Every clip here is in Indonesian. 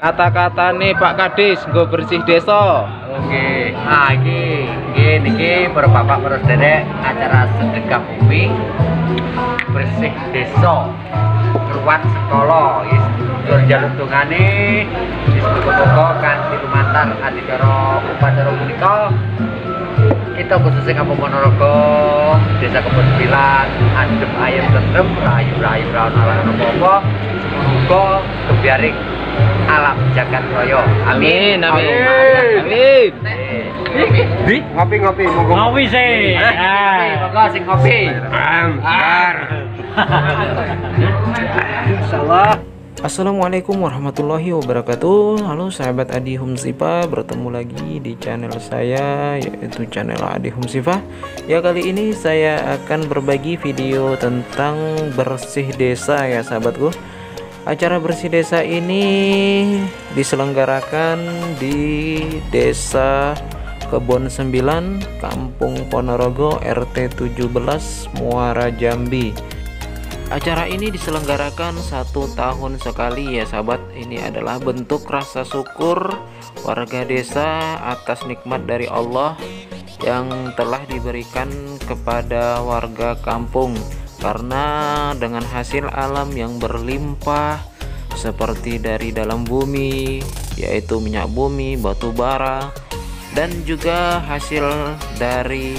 Kata-kata nih Pak Kadis, gue bersih desa. Oke, nah niki para bapak para dedek acara sedekah bumi bersih desa keluar sekolah jalur tungane disebut-sebut kanthi lumantar adicara upacara punika kita khususnya Kampung Ponorogo Desa Kebon Bilan adem ayam tentrem rayu-rayu rawan apa semoga kebiaring alam jagat raya. Amin. Amin. Ngopi Ngopi sih. Monggo sing ngopi. Insyaallah. Assalamualaikum warahmatullahi wabarakatuh. Halo sahabat Adi Humsifah, bertemu lagi di channel saya, yaitu channel Adi Humsifah. Ya, kali ini saya akan berbagi video tentang bersih desa ya sahabatku. Acara bersih desa ini diselenggarakan di Desa Kebon 9, Kampung Ponorogo, RT 17, Muara Jambi. Acara ini diselenggarakan 1 tahun sekali ya sahabat. Ini adalah bentuk rasa syukur warga desa atas nikmat dari Allah yang telah diberikan kepada warga kampung. Karena dengan hasil alam yang berlimpah seperti dari dalam bumi, yaitu minyak bumi, batu bara, dan juga hasil dari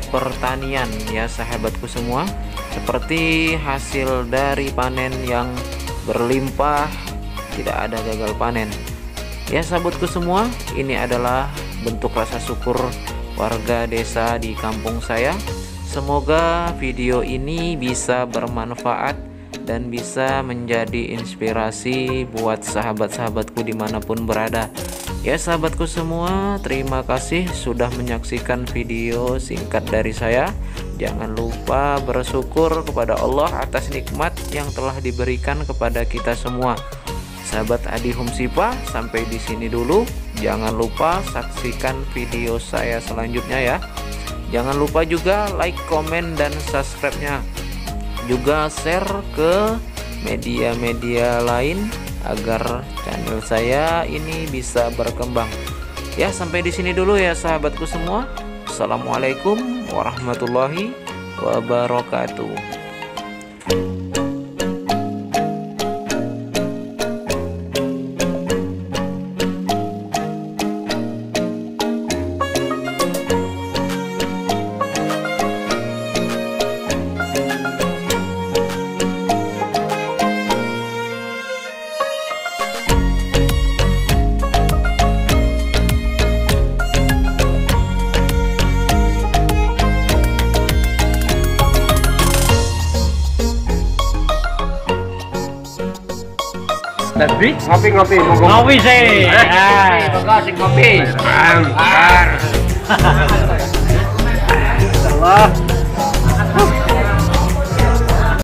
pertanian ya sahabatku semua, seperti hasil dari panen yang berlimpah, tidak ada gagal panen ya sahabatku semua. Ini adalah bentuk rasa syukur warga desa di kampung saya. Semoga video ini bisa bermanfaat dan bisa menjadi inspirasi buat sahabat-sahabatku dimanapun berada. Ya sahabatku semua, terima kasih sudah menyaksikan video singkat dari saya. Jangan lupa bersyukur kepada Allah atas nikmat yang telah diberikan kepada kita semua. Sahabat Adi Humsifah, sampai di sini dulu. Jangan lupa saksikan video saya selanjutnya ya. Jangan lupa juga like, komen, dan subscribe-nya. Juga share ke media-media lain agar channel saya ini bisa berkembang. Ya, sampai di sini dulu ya sahabatku semua. Assalamualaikum warahmatullahi wabarakatuh. Ngopi Ngopi sih. Monggo sing ngopi.